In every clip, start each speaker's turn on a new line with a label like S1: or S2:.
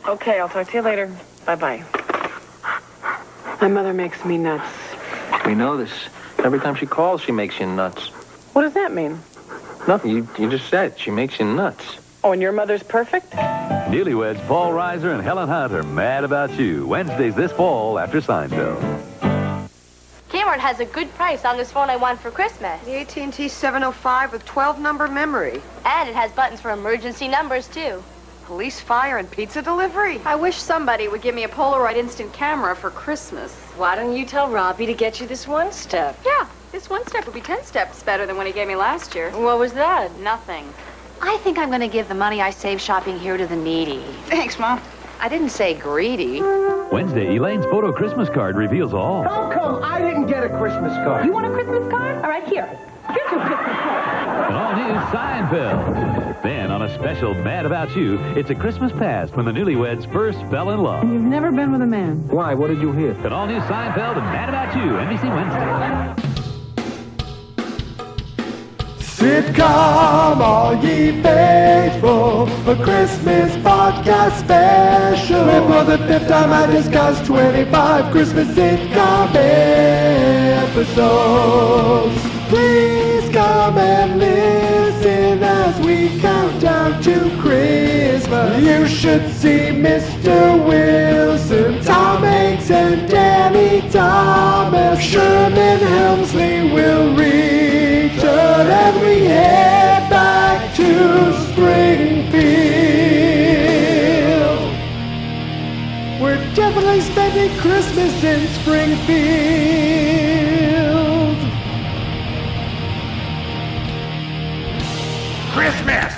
S1: Okay, I'll talk to you later. Bye-bye. My mother makes me nuts.
S2: We know this. Every time she calls, she makes you nuts.
S1: What does that mean?
S2: Nothing. You just said she makes you nuts.
S1: Oh, and your mother's perfect?
S3: Newlyweds Paul Reiser and Helen Hunt are mad about you. Wednesdays this fall after Seinfeld.
S4: Kmart has a good price on this phone I want for Christmas.
S5: The AT&T 705 with 12-number memory.
S4: And it has buttons for emergency numbers, too.
S5: Police, fire, and pizza delivery.
S6: I wish somebody would give me a Polaroid instant camera for Christmas.
S7: Why don't you tell Robbie to get you this one step?
S6: Yeah, this one step would be 10 steps better than what he gave me last year.
S7: What was that?
S6: Nothing.
S4: I think I'm going to give the money I save shopping here to the needy.
S5: Thanks, Mom.
S7: I didn't say greedy.
S3: Wednesday, Elaine's photo Christmas card reveals all.
S8: How come I didn't get a Christmas card?
S9: You want a Christmas card? All right, here. Here's your Christmas card.
S3: An all-new Seinfeld. Then, on a special Mad About You, it's a Christmas past when the newlyweds first fell in love.
S9: You've never been with a man.
S8: Why? What did you hear?
S3: An all-new Seinfeld and Mad About You, NBC Wednesday.
S10: Sitcom, all ye faithful, a Christmas podcast special. And for the fifth time I discussed 25 Christmas sitcom episodes. Please come and listen as we count down to Christmas. You should see Mr. Wilson, Tom Hanks, and Danny Thomas. Sherman Helmsley will return, and we head back to Springfield. We're definitely spending Christmas in Springfield. Christmas!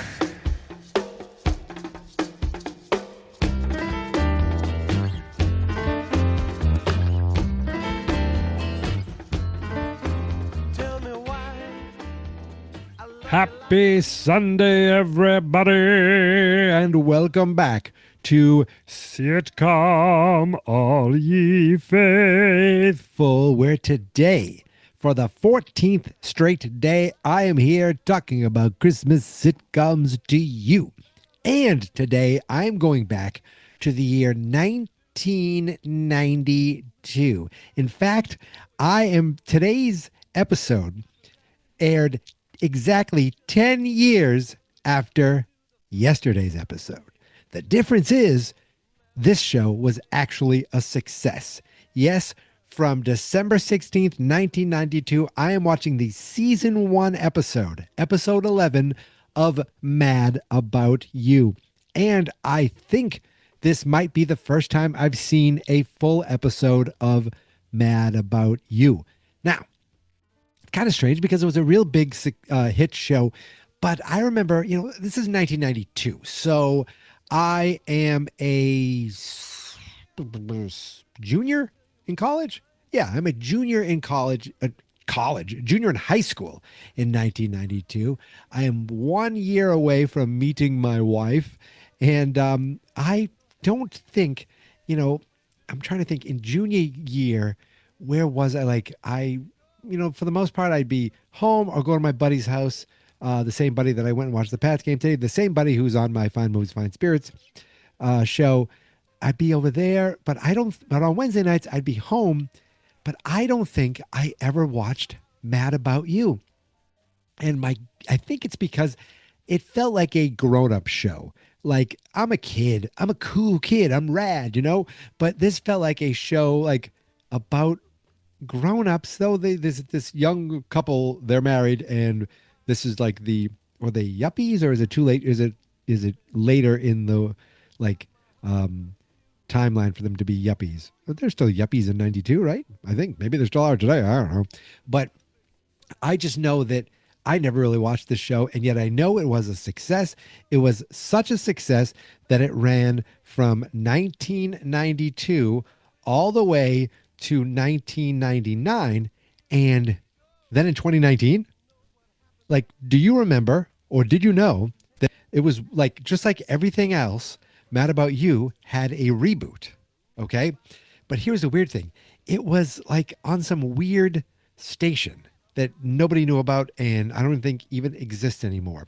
S11: Happy Sunday, everybody, and welcome back to Sitcom, All Ye Faithful, where today, for the 14th straight day, I am here talking about Christmas sitcoms to you. And today, I'm going back to the year 1992. In fact, today's episode aired exactly 10 years after yesterday's episode. The difference is this show was actually a success. Yes, from December 16th, 1992, I am watching the season 1 episode 11 of Mad About You. And I think this might be the first time I've seen a full episode of Mad About You. Now, kind of strange because it was a real big hit show, but I remember, this is 1992, so I am a junior in college. Yeah, I'm a junior in junior in high school in 1992. I am 1 year away from meeting my wife, and I don't think, I'm trying to think in junior year, where was I? For the most part, I'd be home or go to my buddy's house, the same buddy that I went and watched the Pats game today, the same buddy who's on my Fine Movies, Fine Spirits show. I'd be over there, but on Wednesday nights, I'd be home, but I don't think I ever watched Mad About You. And I think it's because it felt like a grown-up show. Like, I'm a kid. I'm a cool kid. I'm rad, But this felt like a show, about grown-ups, though. There's this young couple, they're married, and this is were they yuppies, or is it too late? Is it later in the timeline for them to be yuppies? But they're still yuppies in 92, right? I think maybe they still are today. I don't know. But I just know that I never really watched this show, and yet I know it was a success. It was such a success that it ran from 1992 all the way to 1999, and then in 2019, do you remember, or did you know, that it was just like everything else, Mad About You had a reboot, okay? But here's the weird thing. It was on some weird station that nobody knew about, and I don't think even exists anymore.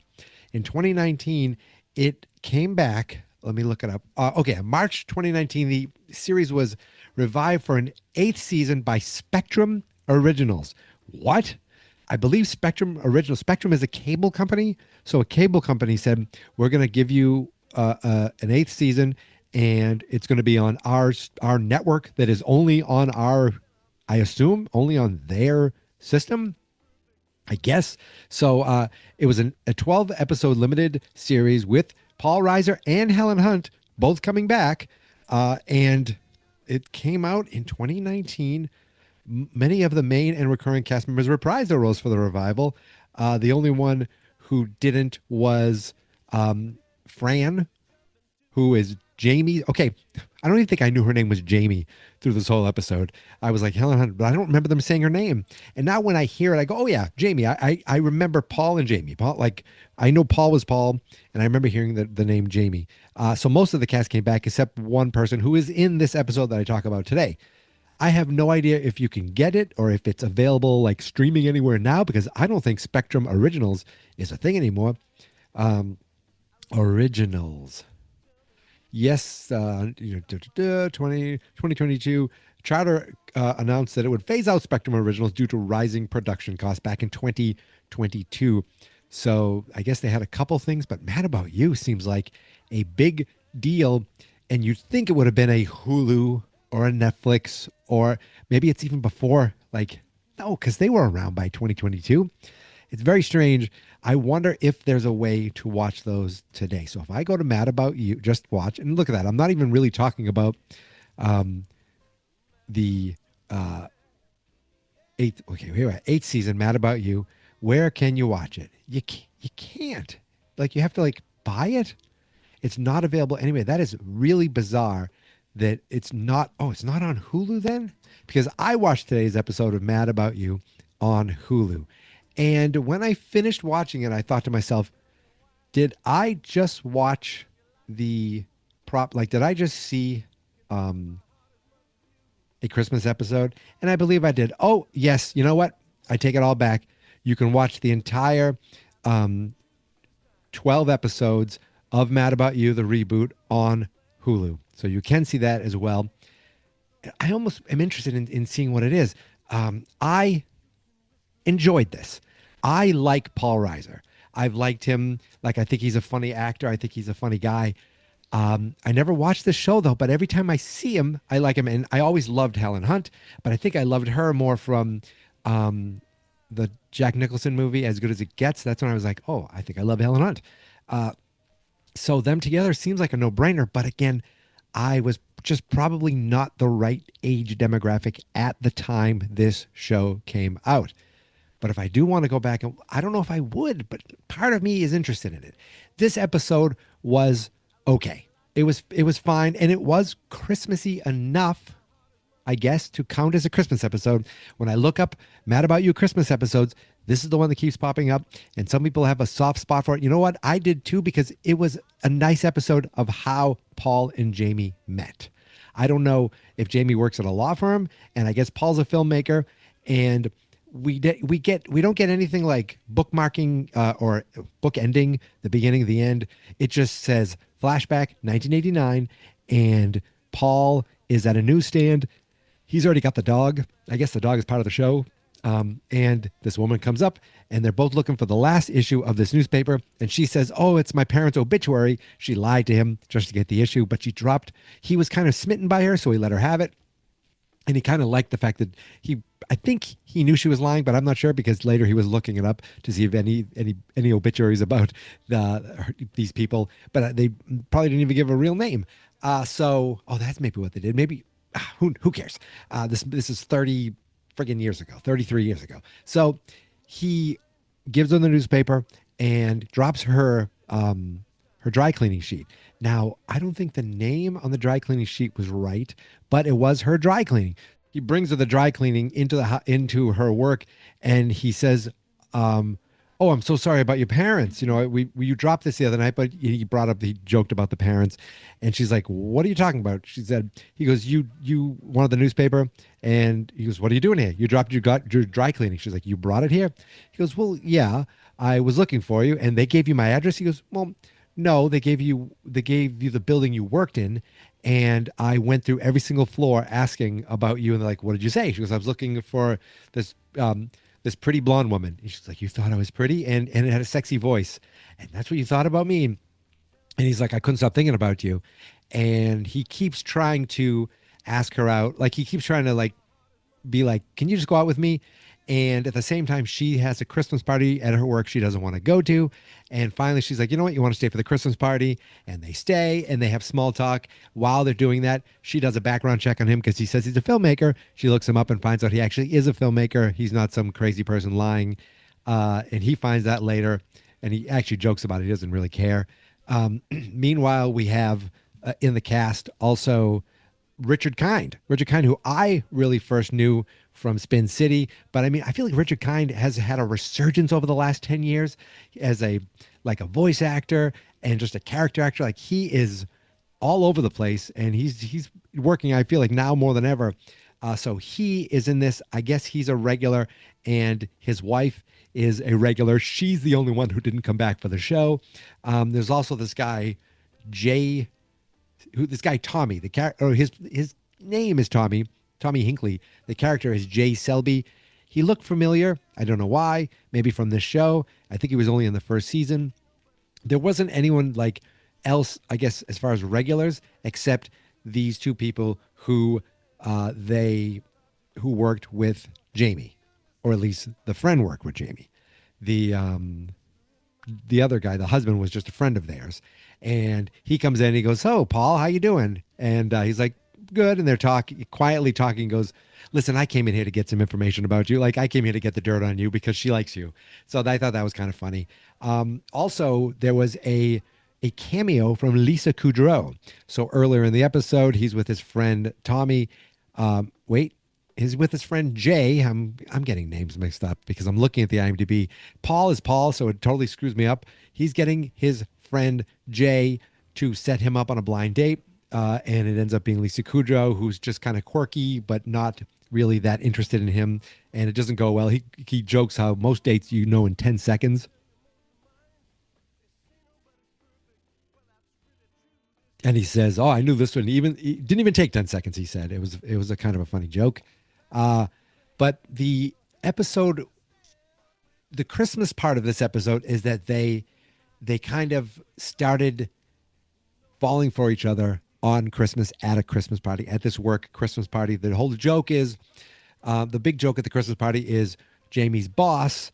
S11: In 2019, it came back let me look it up. Okay, March 2019, the series was revived for an 8th season by Spectrum Originals. What? I believe Spectrum is a cable company. So a cable company said, we're going to give you an 8th season, and it's going to be on our network that is only on I assume, only on their system. I guess. So it was a 12-episode limited series with Paul Reiser and Helen Hunt both coming back. And it came out in 2019. Many of the main and recurring cast members reprised their roles for the revival. The only one who didn't was Fran, who is Jamie. Okay, I don't even think I knew her name was Jamie through this whole episode. I was like, Helen Hunt, but I don't remember them saying her name. And now when I hear it, I go, oh yeah, Jamie. I remember Paul and Jamie. Paul, like, I know Paul was Paul, and I remember hearing the name Jamie. So most of the cast came back except one person who is in this episode that I talk about today. I have no idea if you can get it or if it's available like streaming anywhere now, because I don't think Spectrum Originals is a thing anymore. Originals. Yes, 2022, Charter announced that it would phase out Spectrum Originals due to rising production costs back in 2022. So I guess they had a couple things, but Mad About You seems like a big deal. And you'd think it would have been a Hulu or a Netflix, or maybe it's even before. Like, no, because they were around by 2022. It's very strange. I wonder if there's a way to watch those today. So if I go to Mad About You, just watch, and look at that. I'm not even really talking about the eighth season, Mad About You. Where can you watch it? You can't. Like, you have to like buy it. It's not available anyway. That is really bizarre that it's not. Oh, it's not on Hulu then? Because I watched today's episode of Mad About You on Hulu. And when I finished watching it, I thought to myself, did I just watch the did I just see a Christmas episode? And I believe I did. Oh, yes. You know what? I take it all back. You can watch the entire 12 episodes of Mad About You, the reboot, on Hulu. So you can see that as well. I almost am interested in seeing what it is. I enjoyed this. I like Paul Reiser. I've liked him. Like, I think he's a funny actor. I think he's a funny guy. I never watched this show, though, but every time I see him, I like him. And I always loved Helen Hunt, but I think I loved her more from the Jack Nicholson movie, As Good as It Gets. That's when I was like, oh, I think I love Helen Hunt. So them together seems like a no-brainer. But again, I was just probably not the right age demographic at the time this show came out. But if I do want to go back, and I don't know if I would, but part of me is interested in it. This episode was okay. It was fine, and it was Christmassy enough, I guess, to count as a Christmas episode. When I look up Mad About You Christmas episodes, this is the one that keeps popping up, and some people have a soft spot for it. You know what? I did too, because it was a nice episode of how Paul and Jamie met. I don't know if Jamie works at a law firm, and I guess Paul's a filmmaker, and we don't get anything like bookmarking or book ending, the beginning, the end. It just says flashback 1989, and Paul is at a newsstand. He's already got the dog. I guess the dog is part of the show. And this woman comes up, and they're both looking for the last issue of this newspaper. And she says, oh, it's my parents' obituary. She lied to him just to get the issue, but he was kind of smitten by her, so he let her have it. And he kind of liked the fact that I think he knew she was lying, but I'm not sure, because later he was looking it up to see if any obituaries about these people, but they probably didn't even give a real name. So that's maybe what they did. Maybe who cares? This is 30 friggin' years ago, 33 years ago. So he gives her the newspaper and drops her dry cleaning sheet. Now, I don't think the name on the dry cleaning sheet was right, but it was her dry cleaning. He brings her the dry cleaning into her work, and he says, oh, I'm so sorry about your parents. You know, you dropped this the other night, but he joked about the parents. And she's like, what are you talking about? He goes, you wanted the newspaper? And he goes, what are you doing here? You dropped your dry cleaning. She's like, you brought it here? He goes, well, yeah, I was looking for you, and they gave you my address. He goes, well, no, they gave you the building you worked in, and I went through every single floor asking about you, and they're like, what did you say? She goes, I was looking for this this pretty blonde woman. And she's like, you thought I was pretty, and it had a sexy voice, and that's what you thought about me. And he's like, I couldn't stop thinking about you, and he keeps trying to ask her out, like he keeps trying to like be like, can you just go out with me? And at the same time, she has a Christmas party at her work she doesn't want to go to. And finally, she's like, you know what? You want to stay for the Christmas party? And they stay and they have small talk. While they're doing that, she does a background check on him because he says he's a filmmaker. She looks him up and finds out he actually is a filmmaker. He's not some crazy person lying. And he finds that later. And he actually jokes about it. He doesn't really care. Meanwhile, we have in the cast also Richard Kind, who I really first knew from Spin City. But I mean, I feel like Richard Kind has had a resurgence over the last 10 years as a voice actor and just a character actor. Like he is all over the place, and he's working, I feel like, now more than ever. So he is in this. I guess he's a regular, and his wife is a regular. She's the only one who didn't come back for the show. There's also this guy, Tommy, his name is Tommy Hinckley. The character is Jay Selby. He looked familiar. I don't know why. Maybe from this show. I think he was only in the first season. There wasn't anyone like else, I guess, as far as regulars, except these two people who worked with Jamie, or at least the friend worked with Jamie. The other guy, the husband, was just a friend of theirs. And he comes in and he goes, "Oh, Paul, how you doing?" And he's like, "Good." And they're quietly talking, goes, "Listen, I came in here to get some information about you. Like, I came here to get the dirt on you because she likes you." So I thought that was kind of funny. Also, there was a cameo from Lisa Kudrow. So earlier in the episode, he's with his friend Tommy. He's with his friend Jay. I'm getting names mixed up because I'm looking at the IMDb. Paul is Paul, so it totally screws me up. He's getting his friend Jay to set him up on a blind date, and it ends up being Lisa Kudrow, who's just kind of quirky but not really that interested in him, and it doesn't go well. He jokes how most dates you know in 10 seconds. And he says, "Oh, I knew this one. It didn't even take 10 seconds." He said it was a kind of a funny joke. But the Christmas part of this episode is that they kind of started falling for each other on Christmas at a Christmas party, at this work Christmas party. The whole joke is, the big joke at the Christmas party is Jamie's boss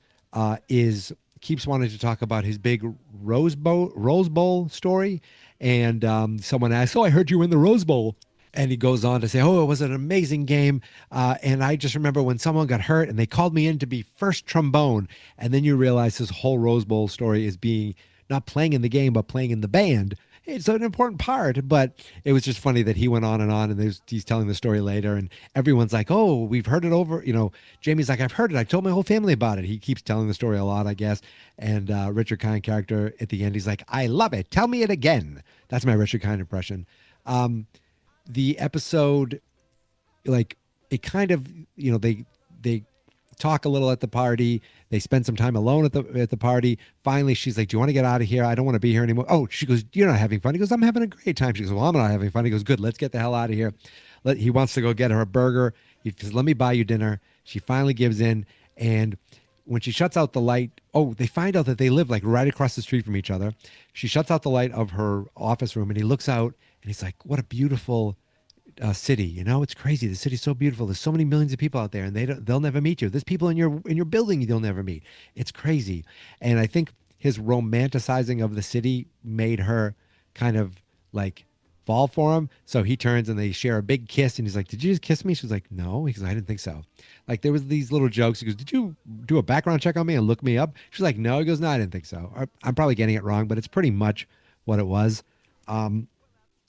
S11: keeps wanting to talk about his big Rose Bowl story. And someone asks, "Oh, I heard you were in the Rose Bowl." And he goes on to say, "Oh, it was an amazing game. And I just remember when someone got hurt and they called me in to be first trombone." And then you realize his whole Rose Bowl story is being not playing in the game, but playing in the band. It's an important part, but it was just funny that he went on, and he's telling the story later, and everyone's like, "Oh, we've heard it over." Jamie's like, "I've heard it. I told my whole family about it." He keeps telling the story a lot, I guess. And Richard Kind character at the end, he's like, "I love it. Tell me it again." That's my Richard Kind impression. The episode, like, it kind of, they talk a little at the party. They spend some time alone at the party. Finally, she's like, "Do you want to get out of here? I don't want to be here anymore." Oh, she goes, "You're not having fun." He goes, "I'm having a great time." She goes, "Well, I'm not having fun." He goes, "Good, let's get the hell out of here." He wants to go get her a burger. He says, "Let me buy you dinner." She finally gives in. And when she shuts out the light, they find out that they live like right across the street from each other. She shuts out the light of her office room, and he looks out and he's like, "What a beautiful city. It's crazy. The city's so beautiful. There's so many millions of people out there, and they'll never meet you. There's people in your building you'll never meet. It's crazy." And I think his romanticizing of the city made her kind of like fall for him. So he turns and they share a big kiss, and he's like, "Did you just kiss me?" She's like, "No." He goes, "I didn't think so." Like, there was these little jokes. He goes, "Did you do a background check on me and look me up?" She's like, "No." He goes, "No, I didn't think so." I'm probably getting it wrong, but it's pretty much what it was.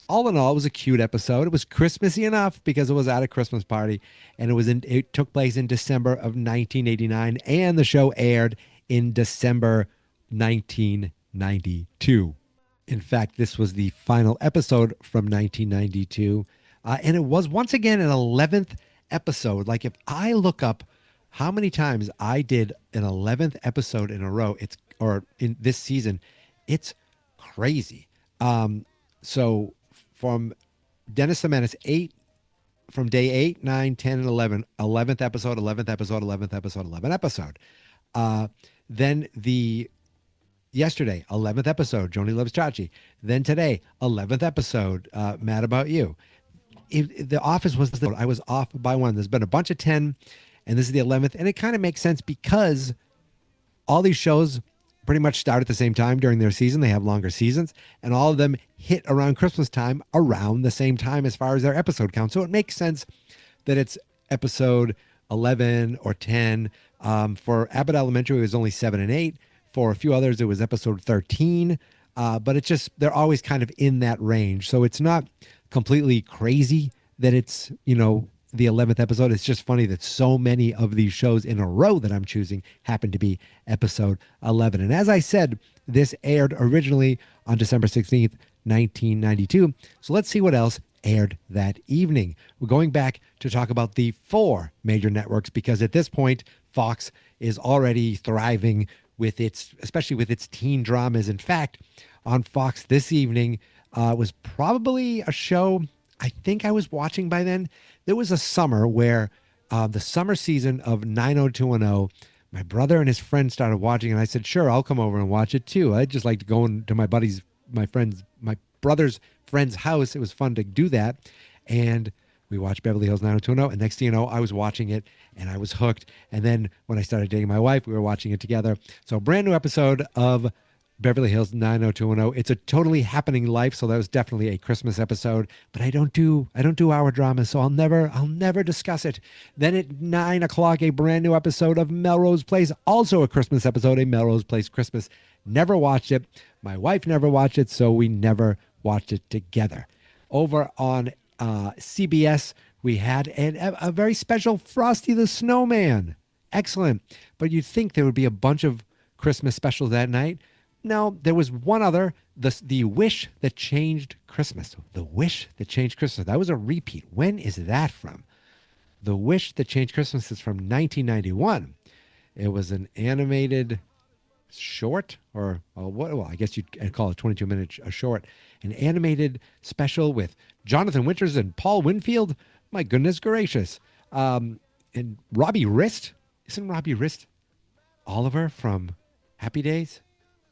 S11: All in all, it was a cute episode. It was Christmassy enough because it was at a Christmas party, and it took place in December of 1989, and the show aired in December 1992. In fact, this was the final episode from 1992, and it was once again an 11th episode. Like, if I look up how many times I did an 11th episode in a row, or in this season, it's crazy. So from Dennis the Menace, from day 8, 9, 10, and 11, 11th episode, 11th episode, 11th episode, 11th episode. Then yesterday, 11th episode, Joni Loves Chachi. Then today, 11th episode, Mad About You. The Office I was off by one. There's been a bunch of 10, and this is the 11th. And it kind of makes sense because all these shows pretty much start at the same time during their season. They have longer seasons, and all of them hit around Christmas time around the same time as far as their episode count. So it makes sense that it's episode 11 or 10. For Abbott Elementary, it was only 7 and 8. For a few others, it was episode 13. But it's just, they're always kind of in that range. So it's not completely crazy that it's, the 11th episode. It's just funny that so many of these shows in a row that I'm choosing happen to be episode 11. And as I said, this aired originally on December 16th, 1992. So let's see what else aired that evening. We're going back to talk about the 4 major networks because at this point, Fox is already thriving especially with its teen dramas. In fact, on Fox this evening was probably a show I think I was watching by then. There was a summer where the summer season of 90210, my brother and his friend started watching, and I said, sure, I'll come over and watch it too. I'd just like to go into my my brother's friend's house. It was fun to do that. And we watched Beverly Hills 90210, and next thing you know, I was watching it, and I was hooked. And then when I started dating my wife, we were watching it together. So a brand new episode of Beverly Hills 90210. It's a totally happening life, so that was definitely a Christmas episode. But I don't do hour dramas, so I'll never discuss it. Then at 9 o'clock, a brand new episode of Melrose Place, also a Christmas episode, a Melrose Place Christmas. Never watched it. My wife never watched it, so we never watched it together. Over on CBS, we had a very special Frosty the Snowman. Excellent. But you'd think there would be a bunch of Christmas specials that night. No, there was one other, the Wish That Changed Christmas. The Wish That Changed Christmas. That was a repeat. When is that from? The Wish That Changed Christmas is from 1991. It was an animated short, or well, I guess you'd call it 22-minute short. An animated special with Jonathan Winters and Paul Winfield. My goodness gracious. And Robbie Rist. Isn't Robbie Rist Oliver from Happy Days?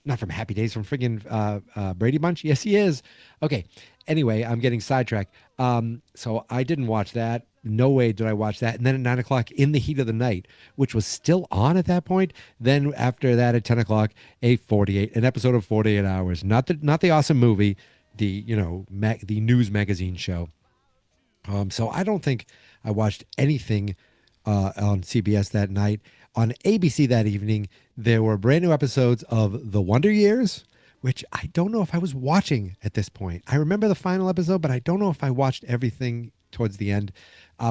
S11: Not from Happy Days, from friggin' Brady Bunch? Yes, he is. Okay. Anyway, I'm getting sidetracked. So I didn't watch that. No way did I watch that. And then at 9 o'clock, In the Heat of the Night, which was still on at that point. Then after that, at 10 o'clock, an episode of 48 Hours. Not the awesome movie, the news magazine show. So I don't think I watched anything on CBS that night. On ABC that evening, there were brand new episodes of The Wonder Years, which I don't know if I was watching at this point. I remember the final episode, but I don't know if I watched everything towards the end.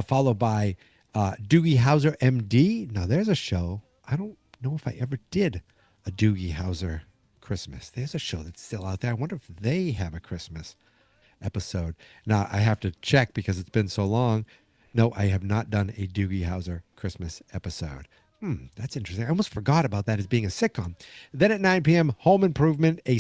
S11: Followed by Doogie Howser, MD. Now, there's a show. I don't know if I ever did a Doogie Howser Christmas. There's a show that's still out there. I wonder if they have a Christmas episode. Now, I have to check because it's been so long. No, I have not done a Doogie Howser Christmas episode. That's interesting. I almost forgot about that as being a sitcom. Then at 9 p.m., Home Improvement, I'm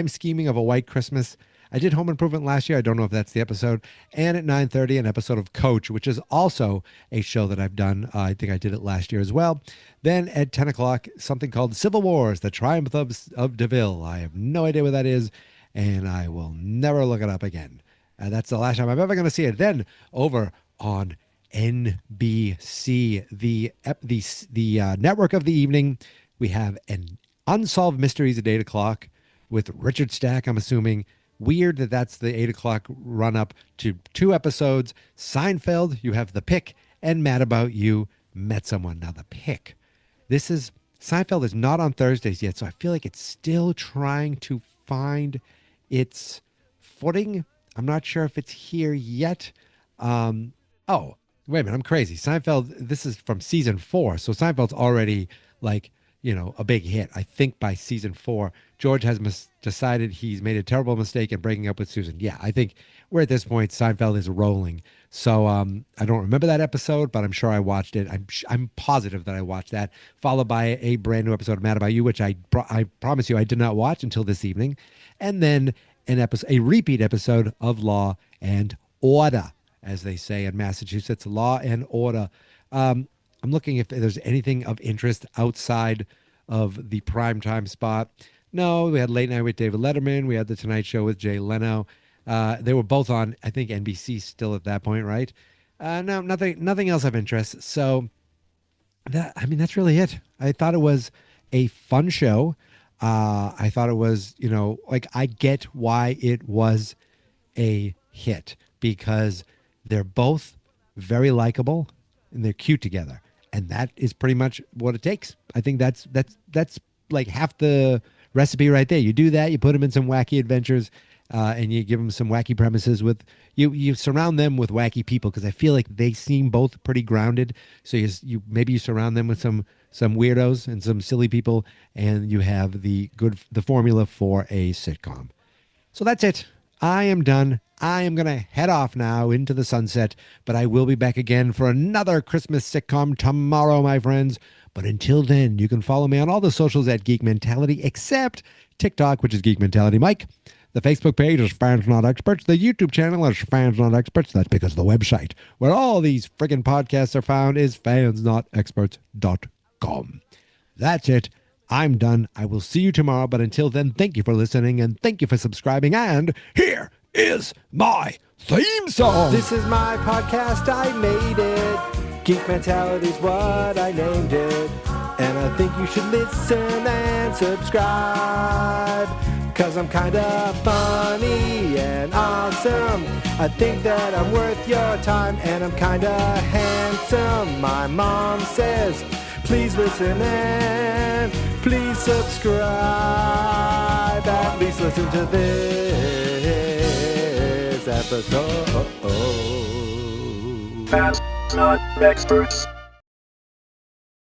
S11: Scheming of a White Christmas. I did Home Improvement last year. I don't know if that's the episode. And at 9:30, an episode of Coach, which is also a show that I've done. I think I did it last year as well. Then at 10 o'clock, something called Civil Wars, The Triumph of DeVille. I have no idea what that is, and I will never look it up again. That's the last time I'm ever going to see it. Then over on NBC, the network of the evening, we have an Unsolved Mysteries at 8 o'clock with Richard Stack, I'm assuming. Weird that that's the 8 o'clock run up to 2 episodes. Seinfeld, you have The Pick, and Mad About You, Met Someone. Now, The Pick. Seinfeld is not on Thursdays yet, so I feel like it's still trying to find its footing. I'm not sure if it's here yet. Wait a minute, I'm crazy. Seinfeld, this is from season 4, so Seinfeld's already like a big hit. I think by season 4, George has decided he's made a terrible mistake in breaking up with Susan. Yeah, I think we're at this point. Seinfeld is rolling. So I don't remember that episode, but I'm sure I watched it. I'm positive that I watched that, followed by a brand new episode of Mad About You, which I promise you I did not watch until this evening, and then a repeat episode of Law and Order, as they say in Massachusetts, Law and Order. I'm looking if there's anything of interest outside of the primetime spot. No, we had Late Night with David Letterman. We had The Tonight Show with Jay Leno. They were both on, I think, NBC still at that point, right? No, nothing else of interest. So that's really it. I thought it was a fun show. I thought it was, I get why it was a hit, because they're both very likable and they're cute together. And that is pretty much what it takes. I think that's like half the recipe right there. You do that, you put them in some wacky adventures, and you give them some wacky premises with you surround them with wacky people, because I feel like they seem both pretty grounded. So you surround them with some weirdos and some silly people, and you have the formula for a sitcom. So that's it. I am done. I am going to head off now into the sunset, but I will be back again for another Christmas sitcom tomorrow, my friends. But until then, you can follow me on all the socials at Geek Mentality, except TikTok, which is Geek Mentality Mike. The Facebook page is Fans Not Experts. The YouTube channel is Fans Not Experts. That's because the website where all these friggin' podcasts are found is fansnotexperts.com. That's it. I'm done. I will see you tomorrow, but until then, thank you for listening and thank you for subscribing. And here is my theme song.
S10: This is my podcast, I made it. Geek Mentality's what I named it. And I think you should listen and subscribe, 'cause I'm kinda funny and awesome. I think that I'm worth your time, and I'm kinda handsome. My mom says, please listen and please subscribe. At least listen to this episode.
S12: Fans Not Experts.